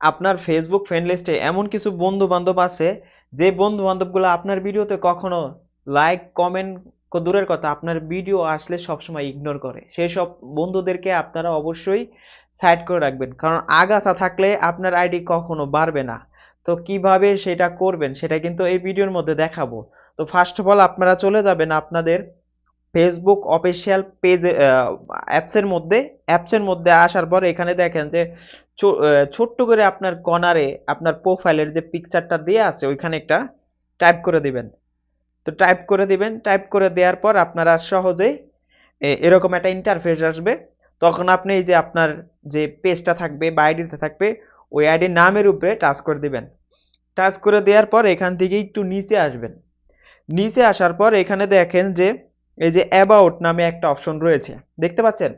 আপনার Facebook friend লিস্টে এমন কিছু বন্ধু বান্ধব আছে যে বন্ধু বান্ধবগুলো আপনার ভিডিওতে কখনো লাইক কমেন্ট দূরের কথা আপনার ভিডিও আসলে সবসময় ইগনোর করে। সেই সব বন্ধুদেরকে আপনারা অবশ্যই সাইড করে রাখবেন, কারণ আগাছা থাকলে আপনার আইডি কখনো বাড়বে না। তো কিভাবে সেটা করবেন সেটা কিন্তু এই ভিডিওর মধ্যে দেখাবো। তো ফার্স্ট অফ অল আপনারা চলে যাবেন আপনাদের ফেসবুক অফিসিয়াল পেজে, অ্যাপসের মধ্যে আসার পর এখানে দেখেন যে ছোট্ট করে আপনার কর্নারে আপনার প্রোফাইলের যে পিকচারটা দেওয়া আছে ওইখানে একটা টাইপ করে দিবেন। তো টাইপ করে দেওয়ার পর আপনারা সহজেই এরকম একটা ইন্টারফেস আসবে। তখন আপনি এই যে আপনার যে পেজটা থাকবে বা আইডিতে থাকবে ওই আইডির নামের উপরে টাচ করে দিবেন। টাচ করে দেওয়ার পর এখান থেকে একটু নিচে আসবেন। নিচে আসার পর এখানে দেখেন যে এই যে অ্যাবাউট নামে একটা অপশন রয়েছে, দেখতে পাচ্ছেন?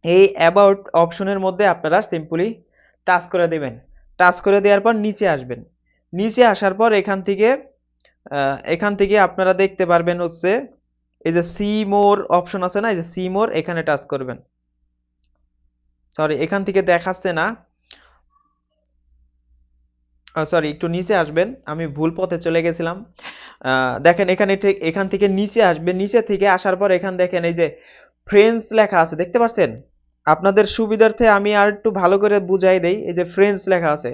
এই অ্যাবাউট অপশনের মধ্যে আপনারা সিম্পলি টাচ করে দেবেন। টাচ করে দেওয়ার পর নিচে আসবেন। নিচে আসার পর এখান থেকে আপনারা দেখতে পারবেন হচ্ছে এই যে সি মোর অপশন আছে না, এই যে সি মোর এখানে টাচ করবেন। সরি, এখান থেকে দেখাচ্ছে না, সরি, একটু নিচে আসবেন, আমি ভুল পথে চলে গেছিলাম। দেখেন এখানে ঠিক এখান থেকে নিচে আসবেন। নিচে থেকে আসার পর এখান দেখেন এই যে ফ্রেন্ডস লেখা আছে, দেখতে পাচ্ছেন? আপনাদের সুবিধার্থে আমি আর একটু ভালো করে বুঝাই দেই। এই যে ফ্রেন্ডস লেখা আছে,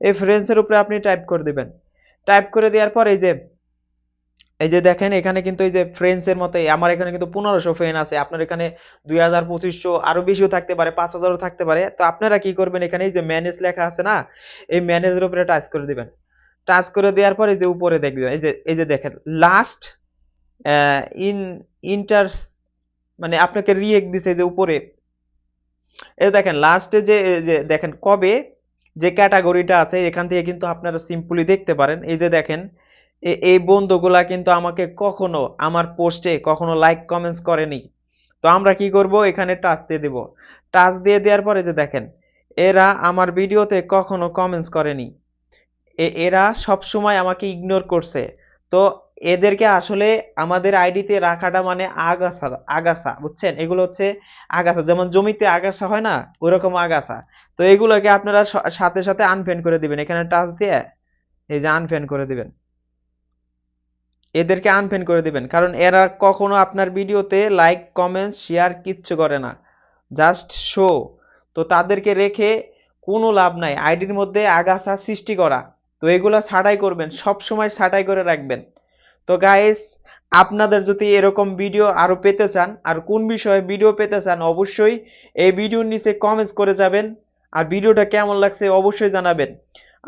এই ফ্রেন্ডস এর উপরে আপনি টাইপ করে দিবেন। টাইপ করে দেওয়ার পর এই যে দেখেন এখানে কিন্তু এই যে ফ্রেন্ডস এর মতো আমার এখানে কিন্তু 1500 ফ্রেন্ড আছে। আপনার এখানে 2000 2500 আরো বেশিও থাকতে পারে, 5000ও থাকতে পারে। তো আপনারা কি করবেন, এখানে এই যে ম্যানেজ লেখা আছে না, এই ম্যানেজের উপরে টাচ করে দিবেন। টাচ করে দেওয়ার পর এই যে উপরে দেখবেন এই যে দেখেন লাস্ট ইন ইন্টারস, মানে আপনাকে রিয়েক্ট দিছে যে উপরে এই দেখেন লাস্টে যে দেখেন কবে যে ক্যাটাগরিটা আছে এখান থেকে কিন্তু আপনারা সিম্পলি দেখতে পারেন। এই যে দেখেন এই বন্ধুগুলা কিন্তু আমাকে কখনো আমার পোস্টে কখনো লাইক কমেন্টস করেনি। তো আমরা কি করব, এখানে টাচ দিয়ে দেব। টাচ দিয়ে দেওয়ার পরে যে দেখেন এরা আমার ভিডিওতে কখনো কমেন্টস করেনি, এরা সব সময় আমাকে ইগনোর করছে। তো এদেরকে আসলে আমাদের আইডিতে রাখাটা মানে আগাছা, আগাছা বুঝছেন? এগুলো হচ্ছে আগাছা, যেমন জমিতে আগাছা হয় না, ওইরকম আগাছা। তো এগুলোকে আপনারা সাথে সাথে আনফ্রেন্ড করে দিবেন। এখানে টাচ দিয়ে এই যে আনফ্রেন্ড করে দিবেন, এদেরকে আনফ্রেন্ড করে দিবেন, কারণ এরা কখনো আপনার ভিডিওতে লাইক কমেন্টস শেয়ার কিচ্ছু করে না, জাস্ট শো। তো তাদেরকে রেখে কোনো লাভ নাই, আইডির মধ্যে আগাছা সৃষ্টি করা। তো এগুলা ছাঁটাই করবেন, সব সময় ছাঁটাই করে রাখবেন। তো গাইস, আপনাদের যদি এরকম ভিডিও আরো পেতে চান আর কোন বিষয়ে ভিডিও পেতে চান অবশ্যই এই ভিডিওর নিচে কমেন্টস করে যাবেন। আর ভিডিওটা কেমন লাগছে অবশ্যই জানাবেন।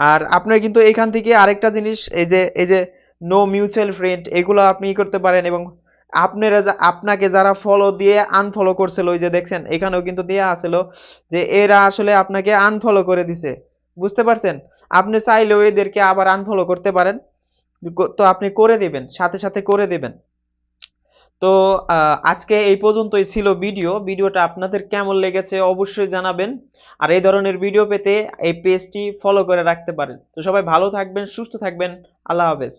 আর আপনার কিন্তু এখান থেকে আরেকটা জিনিস, এই যে নো মিউচুয়াল ফ্রেন্ড, এগুলো আপনি করতে পারেন। এবং আপনাকে যারা ফলো দিয়ে আনফলো করছিল, ওই যে দেখছেন এখানেও কিন্তু দেয়া আছিল যে এরা আসলে আপনাকে আনফলো করে দিছে, বুঝতে পারছেন? আপনি চাইলেও এদেরকে আবার আনফলো করতে পারেন। তো আপনি করে দিবেন, সাথে সাথে করে দিবেন। তো আজকে এই পর্যন্তই ছিল ভিডিওটা আপনাদের কেমন লেগেছে অবশ্যই জানাবেন। আর এই ধরনের ভিডিও পেতে এই পেজটি ফলো করে রাখতে পারেন। তো সবাই ভালো থাকবেন, সুস্থ থাকবেন। আল্লাহ হাফেজ।